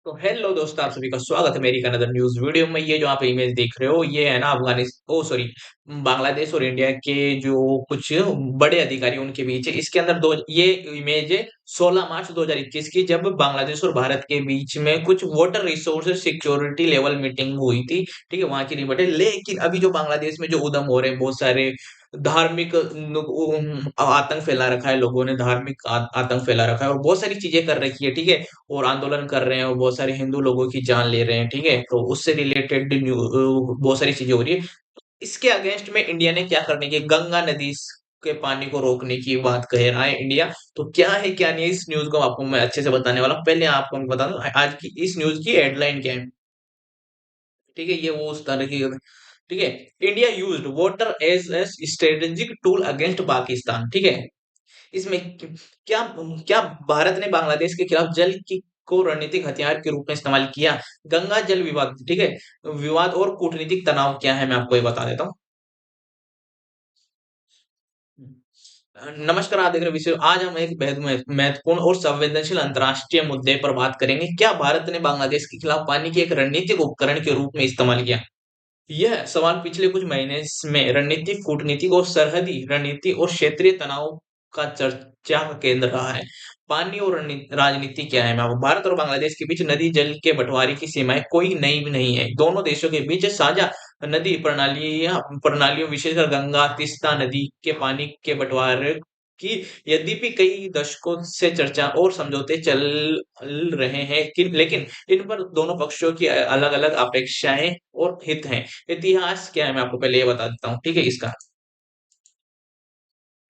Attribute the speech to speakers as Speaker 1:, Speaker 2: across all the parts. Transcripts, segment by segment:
Speaker 1: तो हेलो दोस्तों, आप सभी का स्वागत है मेरी एक अनदर न्यूज वीडियो में। ये जो आप इमेज देख रहे हो, ये है ना अफगानिस्तान, ओ सॉरी, बांग्लादेश और इंडिया के जो कुछ बड़े अधिकारी उनके बीच है। इसके अंदर दो ये इमेज है 16 मार्च 2021 की, जब बांग्लादेश और भारत के बीच में कुछ water resource security level meeting हुई थी। ठीक है, वहां की रिपोर्ट है। लेकिन अभी जो बांग्लादेश में जो उधम हो रहे हैं, बहुत सारे धार्मिक आतंक फैला रखा है, लोगों ने धार्मिक आतंक फैला रखा है और बहुत सारी चीजें कर रखी है। ठीक है, और आंदोलन कर रहे हैं और बहुत सारे हिंदू लोगों की जान ले रहे हैं। ठीक है, तो उससे रिलेटेड बहुत सारी चीजें हो रही है। इसके अगेंस्ट में इंडिया ने क्या करने की, गंगा नदी के पानी को रोकने की बात कह रहा है इंडिया। तो क्या है क्या नहीं है, इस न्यूज को आपको मैं अच्छे से बताने वाला हूं। पहले आपको मैं बता दूं आज की इस न्यूज की हेडलाइन क्या है। ठीक है, ये वो उस तरह की। ठीक है, India used water as a strategic tool against Pakistan. ठीक है, इसमें क्या क्या भारत ने बांग्लादेश के खिलाफ जल की को रणनीतिक हथियार के रूप में इस्तेमाल किया। गंगा जल विवाद, ठीक है, विवाद और कूटनीतिक तनाव क्या है, मैं आपको ये बता देता हूँ। नमस्कार, आप देख रहे हैं विषय। आज हम एक बेहद महत्वपूर्ण और संवेदनशील अंतर्राष्ट्रीय मुद्दे पर बात करेंगे। क्या भारत ने बांग्लादेश के खिलाफ पानी के एक रणनीतिक उपकरण के रूप में इस्तेमाल किया। यह सवाल पिछले कुछ महीने में रणनीतिक, कूटनीतिक और सरहदी रणनीति और क्षेत्रीय तनाव का चर्चा का केंद्र रहा है। पानी और राजनीति क्या है, मैं भारत और बांग्लादेश के बीच नदी जल के बंटवारे की सीमाएं कोई नई भी नहीं है। दोनों देशों के बीच साझा नदी प्रणालियों, विशेषकर गंगा तीस्ता नदी के पानी के बंटवारे की यद्यपि कई दशकों से चर्चा और समझौते चल रहे हैं कि लेकिन इन पर दोनों पक्षों की अलग-अलग अपेक्षाएं और हित हैं। इतिहास क्या है, मैं आपको पहले ये बता देता हूँ। ठीक है, इसका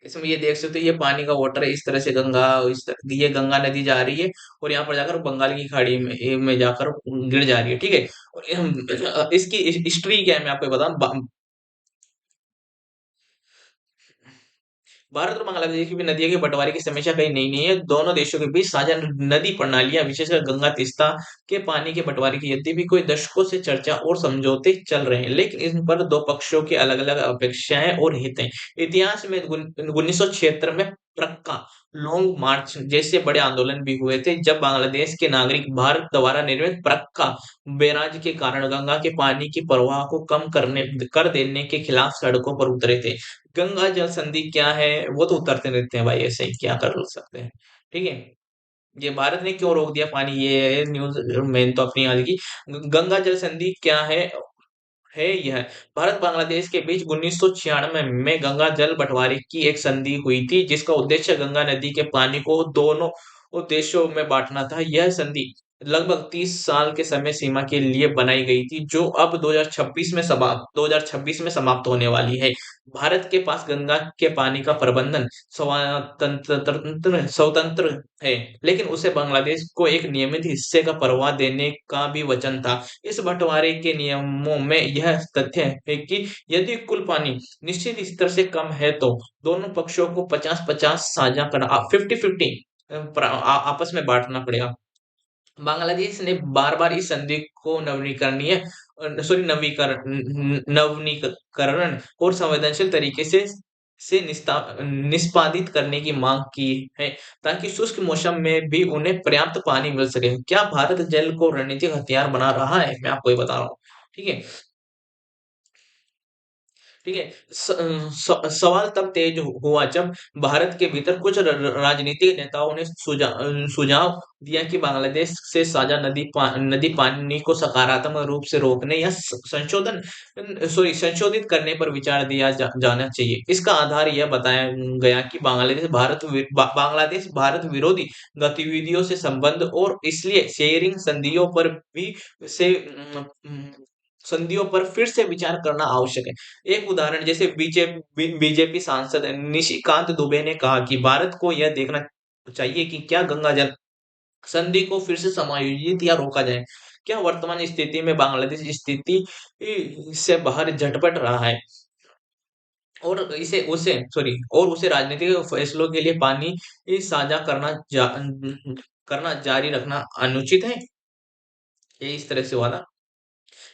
Speaker 1: इसमें ये देख सकते हो, ये पानी का वाटर है। इस तरह से गंगा, ये गंगा नदी जा रही है और यहाँ पर जाकर बंगाल की खाड़ी में जाकर गिर जा रही है। ठीक है, और इसकी हिस्ट्री क्या है, मैं आपको बताऊं। भारत और बांग्लादेश की भी नदियों के बंटवारे की समस्या कहीं नई नहीं है। दोनों देशों के बीच साझा नदी प्रणालियां, विशेषकर गंगा तीस्ता के पानी के बंटवारे की यद्यपि कोई दशकों से चर्चा और समझौते चल रहे हैं, लेकिन इन पर दो पक्षों की अलग अलग अपेक्षाएं और हित हैं। इतिहास में 1976 में प्रक्का लॉन्ग मार्च जैसे बड़े आंदोलन भी हुए थे, जब बांग्लादेश के नागरिक भारत द्वारा निर्मित प्रक्का बैराज के कारण गंगा के पानी की प्रवाह को कम करने कर देने के खिलाफ सड़कों पर उतरे थे। गंगा जल संधि क्या है, वो तो उतरते रहते हैं भाई, ऐसे ही क्या कर सकते हैं। ठीक है, ये भारत ने क्यों रोक दिया पानी, ये है न्यूज मेन तो अपनी आज की। गंगा जल संधि क्या है यह भारत बांग्लादेश के बीच 1996 में गंगा जल बंटवारे की एक संधि हुई थी, जिसका उद्देश्य गंगा नदी के पानी को दोनों देशों में बांटना था। यह संधि लगभग 30 साल के समय सीमा के लिए बनाई गई थी, जो अब 2026 में समाप्त होने वाली है। भारत के पास गंगा के पानी का प्रबंधन स्वतंत्र है, लेकिन उसे बांग्लादेश को एक नियमित हिस्से का प्रवाह देने का भी वचन था। इस बंटवारे के नियमों में यह तथ्य है कि यदि कुल पानी निश्चित स्तर से कम है, तो दोनों पक्षों को 50-50 साझा करना, 50-50 आपस में बांटना पड़ेगा। बांग्लादेश ने बार-बार इस संधि को नवीनीकरण और संवेदनशील तरीके से निष्पादित करने की मांग की है, ताकि शुष्क मौसम में भी उन्हें पर्याप्त पानी मिल सके। क्या भारत जल को रणनीतिक हथियार बना रहा है, मैं आपको ये बता रहा हूँ। ठीक है, ठीक है। सवाल तब तेज हुआ जब भारत के भीतर कुछ राजनीतिक नेताओं ने सुझाव दिया कि बांग्लादेश से साझा नदी पानी को सकारात्मक रूप से रोकने या संशोधित करने पर विचार जाना चाहिए। इसका आधार यह बताया गया कि बांग्लादेश भारत विरोधी गतिविधियों से संबंध और इसलिए शेयरिंग संधियों पर फिर से विचार करना आवश्यक है। एक उदाहरण, जैसे बीजेपी सांसद निशिकांत दुबे ने कहा कि भारत को यह देखना चाहिए कि क्या गंगा जल संधि को फिर से समायोजित या रोका जाए। क्या वर्तमान स्थिति में बांग्लादेश स्थिति से बाहर झटपट रहा है और इसे उसे सॉरी और उसे राजनीतिक फैसलों के लिए पानी साझा करना जारी रखना अनुचित है। ये इस तरह से हुआ था।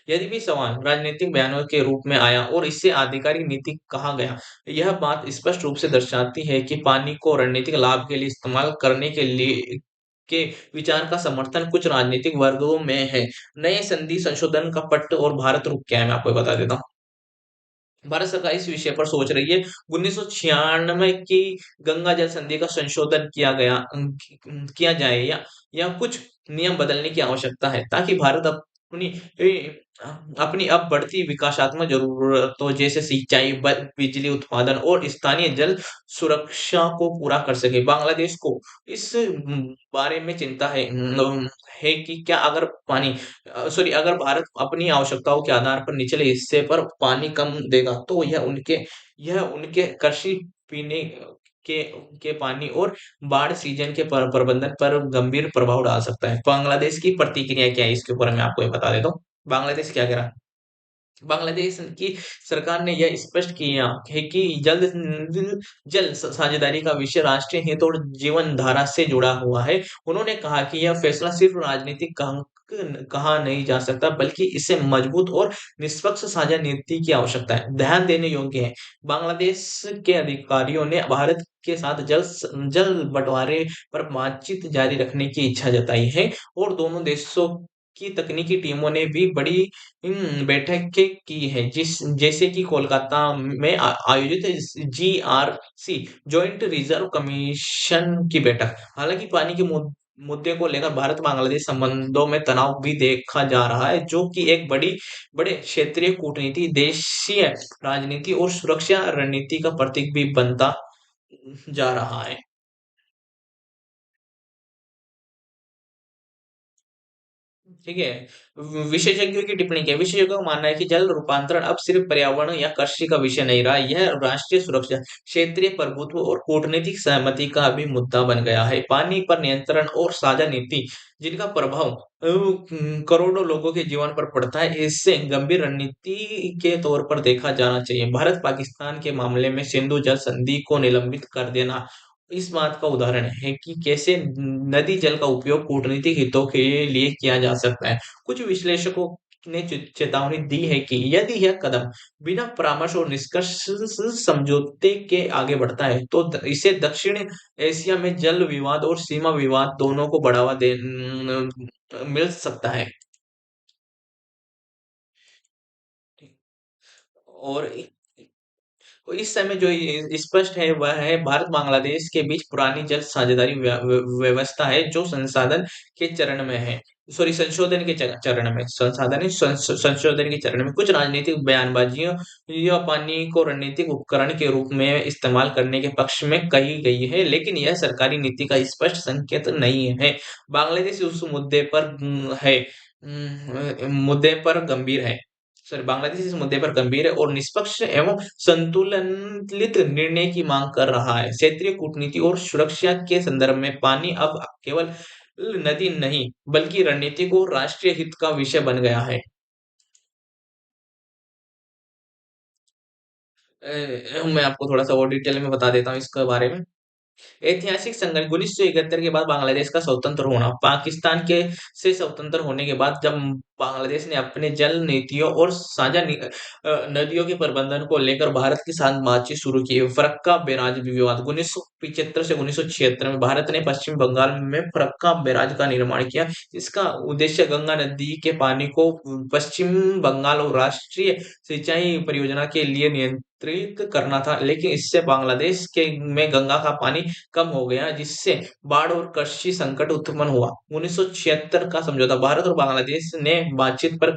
Speaker 1: यदि भी सवाल राजनीतिक बयानों के रूप में आया और इससे आधिकारिक नीति कहा गया, यह बात स्पष्ट रूप से दर्शाती है कि पानी को रणनीतिक लाभ के लिए इस्तेमाल करने के लिए के विचार का समर्थन कुछ राजनीतिक वर्गों में है। नए संधि संशोधन का पट और भारत रुख क्या है, मैं आपको बता देता हूँ। भारत सरकार इस विषय पर सोच रही है। 1996 की गंगा जल संधि का संशोधन किया जाए, या कुछ नियम बदलने की आवश्यकता है, ताकि भारत अपनी अपनी अब बढ़ती विकासात्मक जरूरतों जैसे सिंचाई, बिजली उत्पादन और स्थानीय जल सुरक्षा को पूरा कर सके। बांग्लादेश को इस बारे में चिंता है कि क्या अगर अगर भारत अपनी आवश्यकताओं के आधार पर निचले हिस्से पर पानी कम देगा, तो यह उनके कृषि, पीने के के पानी और बाढ़ सीजन के प्रबंधन पर गंभीर प्रभाव डाल सकता है। बांग्लादेश की प्रतिक्रिया क्या है इसके ऊपर मैं आपको ये बता देता हूँ। बांग्लादेश क्या कह रहा है? बांग्लादेश की सरकार ने यह स्पष्ट किया है कि जल साझेदारी का विषय राष्ट्रीय हित और जीवन धारा से जुड़ा हुआ है। उन्होंने कहा कि यह फैसला सिर्फ राजनीतिक कहा नहीं जा सकता, बल्कि इसे मजबूत और निष्पक्ष साझा नीति की आवश्यकता है। ध्यान देने योग्य है, बांग्लादेश के अधिकारियों ने भारत के साथ जल बंटवारे पर बातचीत जारी रखने की इच्छा जताई है, और दोनों देशों की तकनीकी टीमों ने भी बड़ी बैठकें की है, जैसे कि कोलकाता में आयोजित GRC जॉइंट रिजर्व कमीशन की बैठक। हालांकि पानी के मुद्दे को लेकर भारत बांग्लादेश संबंधों में तनाव भी देखा जा रहा है, जो कि एक बड़े क्षेत्रीय कूटनीति, देशीय राजनीति और सुरक्षा रणनीति का प्रतीक भी बनता जा रहा है। ठीक है। विशेषज्ञों की टिप्पणी क्या है? विशेषज्ञों का मानना है कि जल रूपांतरण अब सिर्फ पर्यावरण या कृषि का विषय नहीं रहा, यह राष्ट्रीय सुरक्षा, क्षेत्रीय प्रभुत्व और कूटनीतिक सहमति का भी मुद्दा बन गया है। पानी पर नियंत्रण और साझा नीति, जिनका प्रभाव करोड़ों लोगों के जीवन पर पड़ता है, इससे गंभीर रणनीति के तौर पर देखा जाना चाहिए। भारत पाकिस्तान के मामले में सिंधु जल संधि को निलंबित कर देना इस बात का उदाहरण है कि कैसे नदी जल का उपयोग कूटनीतिक हितों के लिए किया जा सकता है। कुछ विश्लेषकों ने चेतावनी दी है कि यदि यह कदम बिना परामर्श और निष्कर्ष समझौते के आगे बढ़ता है, तो इसे दक्षिण एशिया में जल विवाद और सीमा विवाद दोनों को बढ़ावा मिल सकता है। और तो इस समय जो स्पष्ट है वह है, भारत बांग्लादेश के बीच पुरानी जल साझेदारी व्यवस्था है, जो संसाधन के चरण में है। सॉरी, संशोधन के चरण में, संसाधन नहीं, संशोधन के चरण में। कुछ राजनीतिक बयानबाजियों यह पानी को रणनीतिक उपकरण के रूप में इस्तेमाल करने के पक्ष में कही गई है, लेकिन यह सरकारी नीति का स्पष्ट संकेत नहीं है। बांग्लादेश उस मुद्दे पर गंभीर है। सॉरी, बांग्लादेश इस मुद्दे पर गंभीर है और निष्पक्ष एवं संतुलित निर्णय की मांग कर रहा है। क्षेत्रीय कूटनीति और सुरक्षा के संदर्भ में पानी अब केवल नदी नहीं, बल्कि रणनीतिक और राष्ट्रीय हित का विषय बन गया है। मैं आपको थोड़ा सा और डिटेल में बता देता हूँ इसके बारे में। ऐतिहासिक संघर्ष 1971 के बाद बांग्लादेश का स्वतंत्र होना, पाकिस्तान के से स्वतंत्र होने के बाद जब बांग्लादेश ने अपने जल नीतियों और नदियों के प्रबंधन को लेकर भारत के साथ बातचीत शुरू की। फरक्का बैराज विवाद 1975 से 1976 में भारत ने पश्चिम बंगाल में फरक्का बैराज का निर्माण किया। इसका उद्देश्य गंगा नदी के पानी को पश्चिम बंगाल और राष्ट्रीय सिंचाई परियोजना के लिए नियंत्रित करना था, लेकिन इससे बांग्लादेश के में गंगा का पानी कम हो गया, जिससे बाढ़ और कृषि संकट उत्पन्न हुआ। 1976 का समझौता, भारत और बांग्लादेश ने बातचीत पर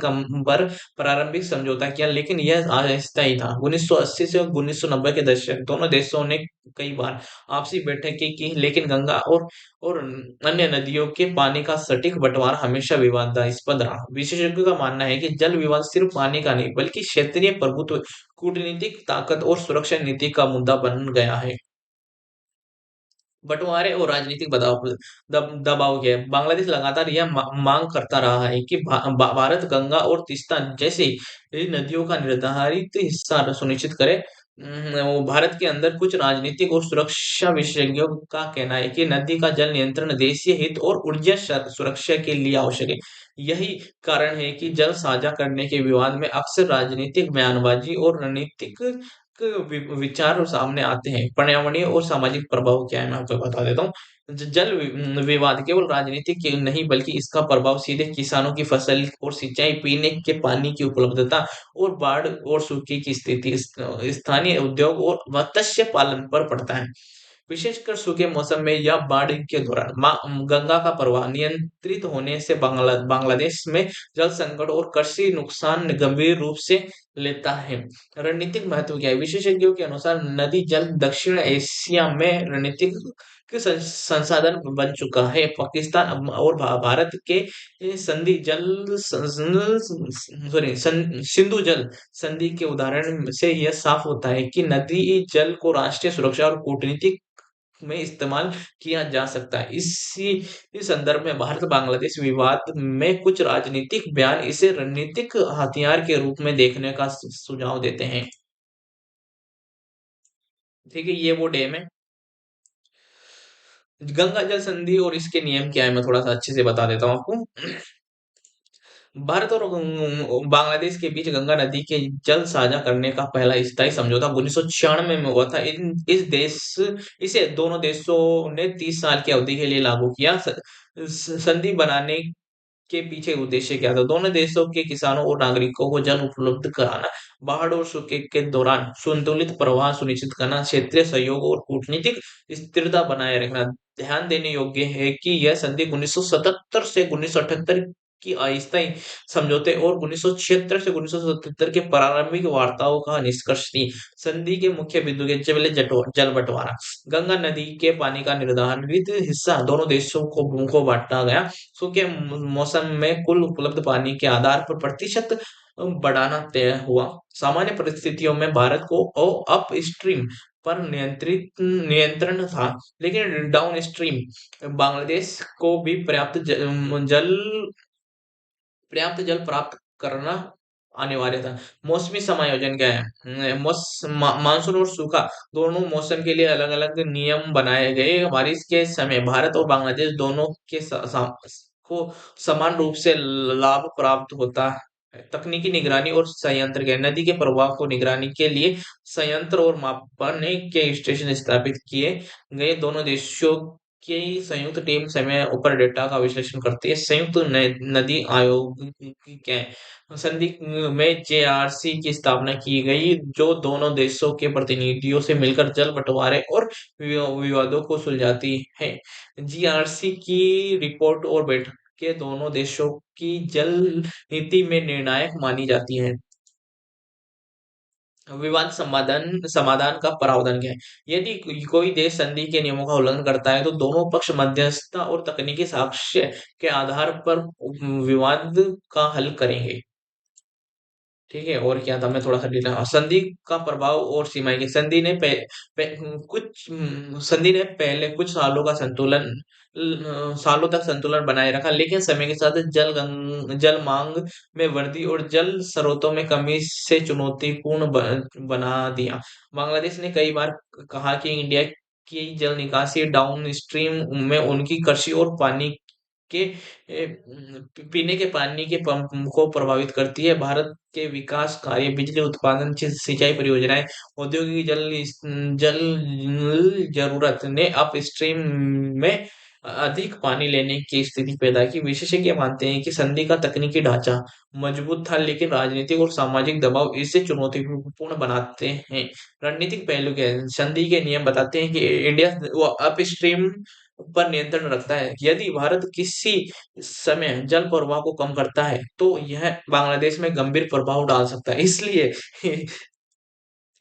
Speaker 1: प्रारंभिक समझौता किया, लेकिन यह अस्थायी था। 1980 से 1990 के दशक दोनों देशों ने कई बार आपसी बैठकें की, लेकिन गंगा और अन्य नदियों के पानी का सटीक बंटवारा हमेशा विवादास्पद रहा। विशेषज्ञों का मानना है कि जल विवाद सिर्फ पानी का नहीं, बल्कि क्षेत्रीय प्रभुत्व, कूटनीतिक ताकत और सुरक्षा नीति का मुद्दा बन गया है। बंटवारे और राजनीतिक दबाव क्या है? बांग्लादेश लगातार यह मांग करता रहा है कि भारत गंगा और तीस्ता जैसी नदियों का निर्धारित हिस्सा सुनिश्चित करे। वो भारत के अंदर कुछ राजनीतिक और सुरक्षा विशेषज्ञों का कहना है कि नदी का जल नियंत्रण देशीय हित और ऊर्जा सुरक्षा के लिए आवश्यक है। यही कारण है कि जल साझा करने के विवाद में अक्सर राजनीतिक बयानबाजी और रणनीतिक विचार सामने आते हैं। पर्यावरणीय और सामाजिक प्रभाव क्या है, मैं आपको बता देता हूँ। जल विवाद केवल राजनीतिक की नहीं बल्कि इसका प्रभाव सीधे किसानों की फसल और सिंचाई, पीने के पानी की उपलब्धता और बाढ़ और सूखे की स्थिति, स्थानीय उद्योग और मत्स्य पालन पर पड़ता है। विशेषकर सूखे मौसम में या बाढ़ के दौरान गंगा का प्रवाह नियंत्रित होने से बांग्लादेश में जल संकट और कृषि नुकसान गंभीर रूप से लेता है। रणनीतिक महत्व क्या है? विशेषज्ञों के अनुसार नदी जल दक्षिण एशिया में रणनीतिक संसाधन बन चुका है। पाकिस्तान और भारत के संधि जल सॉरी सिंधु जल संधि के उदाहरण से यह साफ होता है कि नदी जल को राष्ट्रीय सुरक्षा और कूटनीतिक में इस्तेमाल किया जा सकता है। इस संदर्भ में भारत बांग्लादेश विवाद में कुछ राजनीतिक बयान इसे रणनीतिक हथियार के रूप में देखने का सुझाव देते हैं। ठीक है, ये वो डैम है। गंगा जल संधि और इसके नियम क्या है, मैं थोड़ा सा अच्छे से बता देता हूँ आपको। भारत और बांग्लादेश के बीच गंगा नदी के जल साझा करने का पहला स्थायी समझौता 1996 में हुआ था। इसे दोनों देशों ने 30 साल की अवधि के लिए लागू किया। संधि बनाने के पीछे उद्देश्य क्या था? दोनों देशों के किसानों और नागरिकों को जल उपलब्ध कराना, बाढ़ और सूखे के दौरान संतुलित प्रवाह सुनिश्चित करना, क्षेत्रीय सहयोग और कूटनीतिक स्थिरता बनाए रखना। ध्यान देने योग्य है कि यह संधि 1977 से 1978 की अस्थायी समझौते और 1976 से 1977 के प्रारंभिक वार्ताओं का निष्कर्ष थी। संधि के मुख्य बिंदु के पहले जल बंटवारा, गंगा नदी के पानी का निर्धारित हिस्सा दोनों देशों को बांटा गया। सूखे मौसम में कुल उपलब्ध पानी के आधार पर प्रतिशत बढ़ाना तय हुआ। सामान्य परिस्थितियों में भारत को अप स्ट्रीम पर नियंत्रण था, लेकिन डाउन स्ट्रीम बांग्लादेश को भी पर्याप्त जल प्राप्त करना अनिवार्य था। मौसमी समायोजन क्या है? मानसून और सूखा दोनों मौसम के लिए अलग-अलग नियम बनाए गए। बारिश के समय भारत और बांग्लादेश दोनों के को समान रूप से लाभ प्राप्त होता है। तकनीकी निगरानी और संयंत्र के, नदी के प्रवाह को निगरानी के लिए संयंत्र और मापने के स्टेशन स्थापित किए गए। दोनों देशों की संयुक्त टीम समय ऊपर डेटा का विश्लेषण करती है। संयुक्त नदी आयोग के संधि में जेआरसी की स्थापना की गई, जो दोनों देशों के प्रतिनिधियों से मिलकर जल बंटवारे और विवादों को सुलझाती है। जीआरसी की रिपोर्ट और बैठकें दोनों देशों की जल नीति में निर्णायक मानी जाती हैं। विवाद समाधान समाधान का प्रावधान क्या है? यदि कोई देश संधि के नियमों का उल्लंघन करता है तो दोनों पक्ष मध्यस्थता और तकनीकी साक्ष्य के आधार पर विवाद का हल करेंगे। ठीक है, और क्या था, मैं थोड़ा सा डिटेल, संधि का प्रभाव और सीमाएं की, संधि ने पहले कुछ सालों तक संतुलन बनाए रखा, लेकिन समय के साथ जल मांग में वृद्धि और जल स्रोतों में कमी से चुनौतीपूर्ण बना दिया। बांग्लादेश ने कई बार कहा कि इंडिया की जल निकासी डाउन स्ट्रीम में उनकी कृषि और पानी के पीने के पानी के पंप को प्रभावित करती है। भारत के विकास कार्य, बिजली उत्पादन, सिंचाई परियोजनाएं, औद्योगिक जल जरूरत ने अपस्ट्रीम में अधिक पानी लेने की स्थिति पैदा की। विशेषज्ञ मानते हैं कि संधि का तकनीकी ढांचा मजबूत था, लेकिन राजनीतिक और सामाजिक दबाव इसे चुनौतीपूर्ण बनाते हैं। रणनीतिक पहलू क्या है? संधि के नियम बताते हैं कि इंडिया वो अपस्ट्रीम पर नियंत्रण रखता है। यदि भारत किसी समय जल प्रवाह को कम करता है, तो यह बांग्लादेश में गंभीर प्रभाव डाल सकता है। इसलिए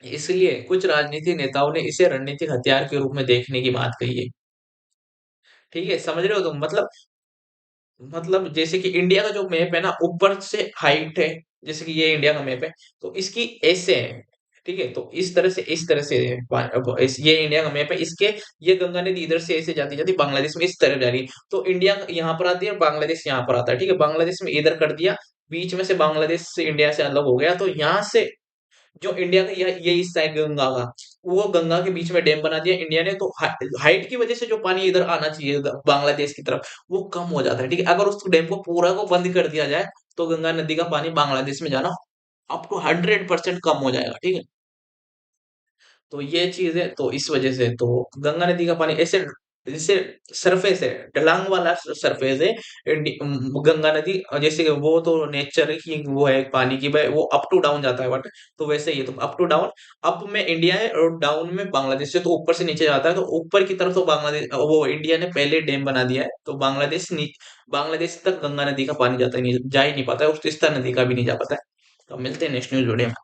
Speaker 1: इसलिए कुछ राजनीतिक नेताओं ने इसे रणनीतिक हथियार के रूप में देखने की बात कही है। ठीक है, समझ रहे हो तुम? मतलब जैसे कि इंडिया का जो मैप है ना, ऊपर से हाइट है, जैसे कि ये इंडिया का मैप है, तो इसकी ऐसे है। ठीक है, तो इस तरह से है। ये इंडिया का मैप है, इसके ये गंगा नदी इधर से ऐसे जाती जाती बांग्लादेश में इस तरह जा रही है। तो इंडिया यहाँ पर आती है और बांग्लादेश यहाँ पर आता है। ठीक है, बांग्लादेश में इधर कर दिया, बीच में से बांग्लादेश से इंडिया से अलग हो गया, तो यहाँ से जो इंडिया का ये इस साइड गंगा का, वो गंगा के बीच में डैम बना दिया इंडिया ने, तो हाइट की वजह से जो पानी इधर आना चाहिए बांग्लादेश की तरफ, वो कम हो जाता है। ठीक है, अगर उस डैम को पूरा को बंद कर दिया जाए, तो गंगा नदी का पानी बांग्लादेश में जाना अप टू 100% कम हो जाएगा। ठीक है, तो ये चीज है, तो इस वजह से तो गंगा नदी का पानी ऐसे जैसे सरफेस है, ढलांग वाला सरफेस है। गंगा नदी जैसे कि वो तो नेचर की वो है पानी की, भाई वो अप टू डाउन जाता है, बट तो वैसे ही है, तो अप टू डाउन, अप में इंडिया है और डाउन में बांग्लादेश है, तो ऊपर से नीचे जाता है, तो ऊपर की तरफ तो बांग्लादेश, वो इंडिया ने पहले डैम बना दिया है, तो बांग्लादेश तक गंगा नदी का पानी जाता ही नहीं, जा ही नहीं पाता है, उस तीस्ता नदी का भी नहीं जा पाता है। तो मिलते हैं नेक्स्ट न्यूज वीडियो में।